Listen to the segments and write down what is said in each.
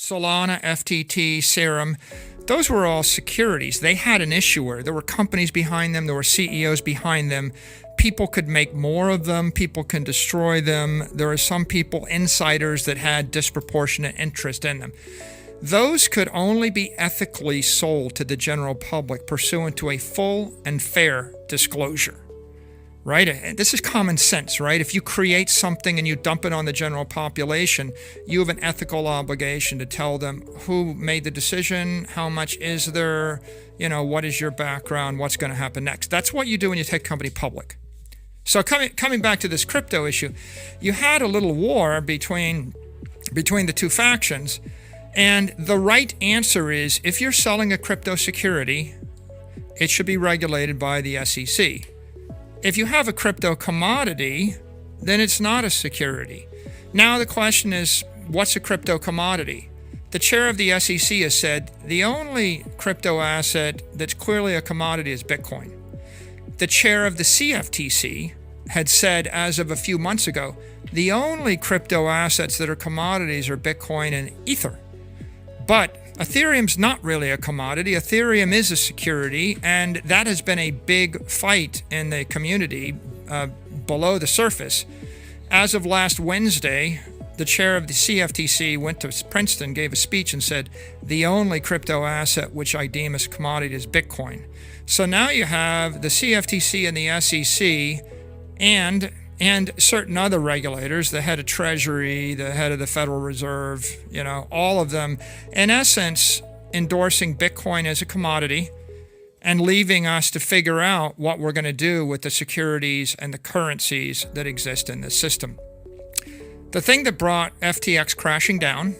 Solana, FTT, Serum, those were all securities. They had an issuer. There were companies behind them. There were CEOs behind them. People could make more of them. People can destroy them. There are some people, insiders, that had disproportionate interest in them. Those could only be ethically sold to the general public pursuant to a full and fair disclosure. Right? This is common sense, right? If you create something and you dump it on the general population, you have an ethical obligation to tell them who made the decision, how much is there, what is your background, what's going to happen next. That's what you do when you take a company public. So coming back to this crypto issue, you had a little war between the two factions, and the right answer is, if you're selling a crypto security, it should be regulated by the SEC. If you have a crypto commodity, then it's not a security. Now the question is, what's a crypto commodity? The chair of the SEC has said the only crypto asset that's clearly a commodity is Bitcoin. The chair of the CFTC had said, as of a few months ago, the only crypto assets that are commodities are Bitcoin and Ether. But Ethereum's not really a commodity. Ethereum is a security, and that has been a big fight in the community below the surface. As of last Wednesday, the chair of the CFTC went to Princeton, gave a speech, and said, the only crypto asset which I deem as a commodity is Bitcoin. So now you have the CFTC and the SEC and certain other regulators, the head of Treasury, the head of the Federal Reserve, all of them, in essence, endorsing Bitcoin as a commodity and leaving us to figure out what we're going to do with the securities and the currencies that exist in this system. The thing that brought FTX crashing down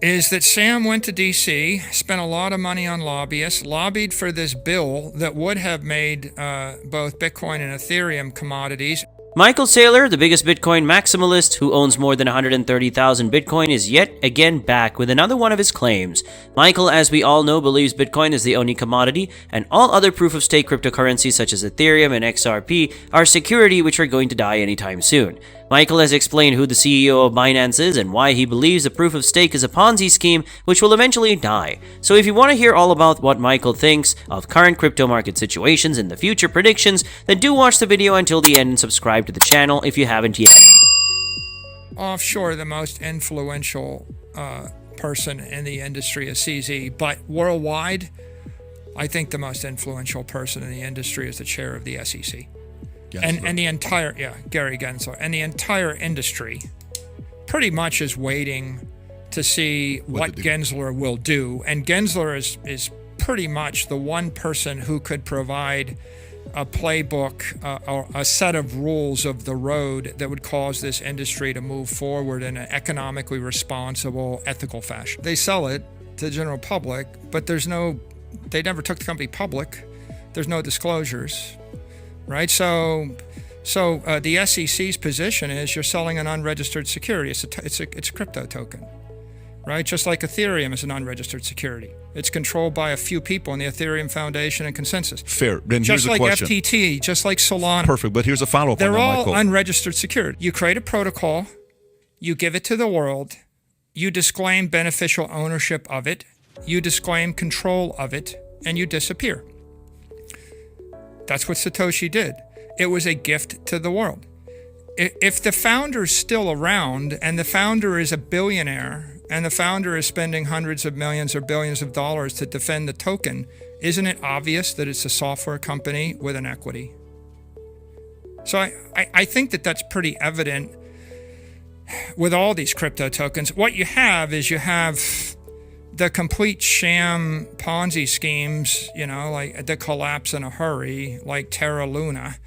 is that Sam went to D.C., spent a lot of money on lobbyists, lobbied for this bill that would have made both Bitcoin and Ethereum commodities. Michael Saylor, the biggest Bitcoin Maximalist who owns more than 130,000 Bitcoin, is yet again back with another one of his claims. Michael, as we all know, believes Bitcoin is the only commodity, and all other proof-of-stake cryptocurrencies such as Ethereum and XRP are security which are going to die anytime soon. Michael has explained who the CEO of Binance is and why he believes the proof-of-stake is a Ponzi scheme which will eventually die. So if you want to hear all about what Michael thinks of current crypto market situations and the future predictions, then do watch the video until the end and subscribe to the channel if you haven't yet. Offshore, the most influential person in the industry is CZ, but worldwide, I think the most influential person in the industry is the chair of the SEC. And the entire, Gary Gensler, and the entire industry pretty much is waiting to see what Gensler will do. And Gensler is pretty much the one person who could provide a playbook, or a set of rules of the road that would cause this industry to move forward in an economically responsible, ethical fashion. They sell it to the general public, but they never took the company public. There's no disclosures. Right, so the SEC's position is you're selling an unregistered security. It's a crypto token, right? Just like Ethereum is an unregistered security. It's controlled by a few people in the Ethereum Foundation and Consensus. Fair. Then here's a question. Just like FTT, just like Solana. Perfect. But here's a follow-up. They're all Michael. unregistered security. You create a protocol, you give it to the world, you disclaim beneficial ownership of it, you disclaim control of it, and you disappear. That's what Satoshi did. It was a gift to the world. If the founder's still around and the founder is a billionaire and the founder is spending hundreds of millions or billions of dollars to defend the token, isn't it obvious that it's a software company with an equity? So I think that that's pretty evident with all these crypto tokens. What you have is the complete sham Ponzi schemes, like the collapse in a hurry, like Terra Luna.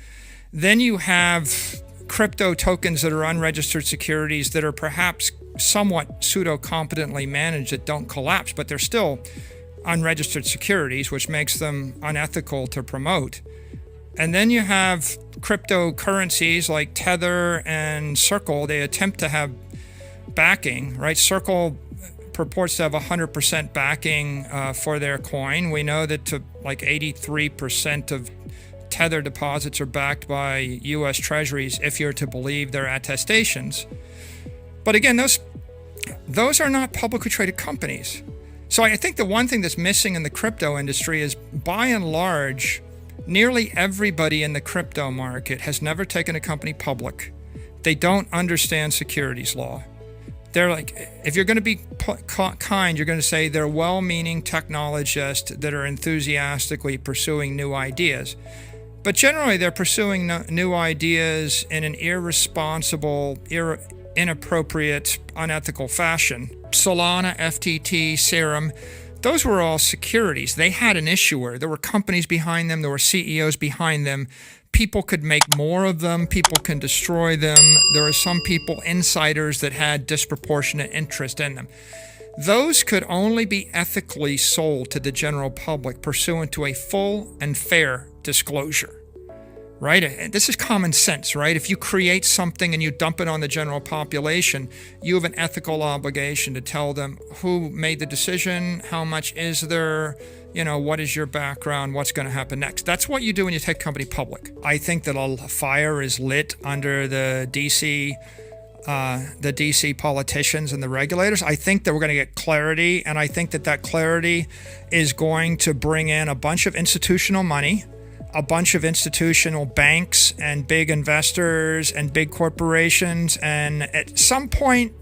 Then you have crypto tokens that are unregistered securities that are perhaps somewhat pseudo-competently managed that don't collapse, but they're still unregistered securities, which makes them unethical to promote. And then you have cryptocurrencies like Tether and Circle. They attempt to have backing, right? Circle purports to have 100% backing for their coin. We know that like 83% of Tether deposits are backed by U.S. Treasuries, if you're to believe their attestations. But again, those are not publicly traded companies. So I think the one thing that's missing in the crypto industry is, by and large, nearly everybody in the crypto market has never taken a company public. They don't understand securities law. They're like, if you're going to be kind, you're going to say they're well-meaning technologists that are enthusiastically pursuing new ideas. But generally, they're pursuing new ideas in an irresponsible, inappropriate, unethical fashion. Solana, FTT, Serum, those were all securities. They had an issuer. There were companies behind them. There were CEOs behind them. People could make more of them. People can destroy them. There are some people, insiders, that had disproportionate interest in them. Those could only be ethically sold to the general public pursuant to a full and fair disclosure, right? This is common sense, right? If you create something and you dump it on the general population, you have an ethical obligation to tell them who made the decision, how much is there, what is your background, what's going to happen next. That's what you do when you take a company public. I think that a fire is lit under the DC politicians and the regulators. I think that we're going to get clarity, and I think that clarity is going to bring in a bunch of institutional money, a bunch of institutional banks and big investors and big corporations. And at some point,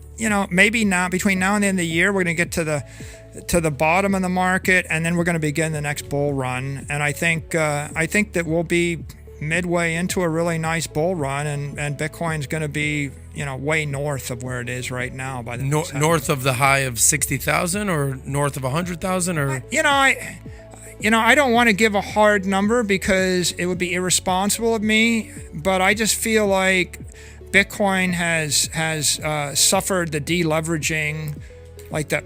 maybe now, between now and the end of the year, we're going to get to the bottom of the market, and then we're going to begin the next bull run. And I think that we'll be midway into a really nice bull run, and Bitcoin's going to be way north of where it is right now. By the north of the high of 60,000 or north of 100,000, or I don't want to give a hard number because it would be irresponsible of me, but I just feel like Bitcoin has suffered the deleveraging, like that.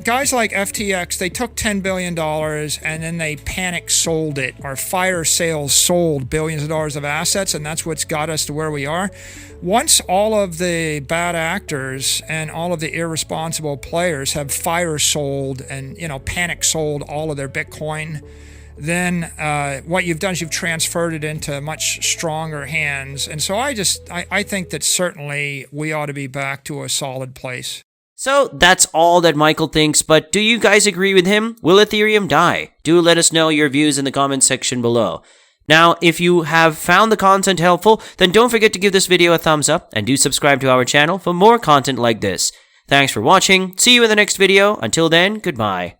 Guys like FTX, they took $10 billion and then they panic sold it, or fire sales sold billions of dollars of assets, and that's what's got us to where we are. Once all of the bad actors and all of the irresponsible players have fire sold and, panic sold all of their Bitcoin, then what you've done is you've transferred it into much stronger hands. And so I think that certainly we ought to be back to a solid place. So that's all that Michael thinks, but do you guys agree with him? Will Ethereum die? Do let us know your views in the comments section below. Now, if you have found the content helpful, then don't forget to give this video a thumbs up and do subscribe to our channel for more content like this. Thanks for watching. See you in the next video. Until then, goodbye.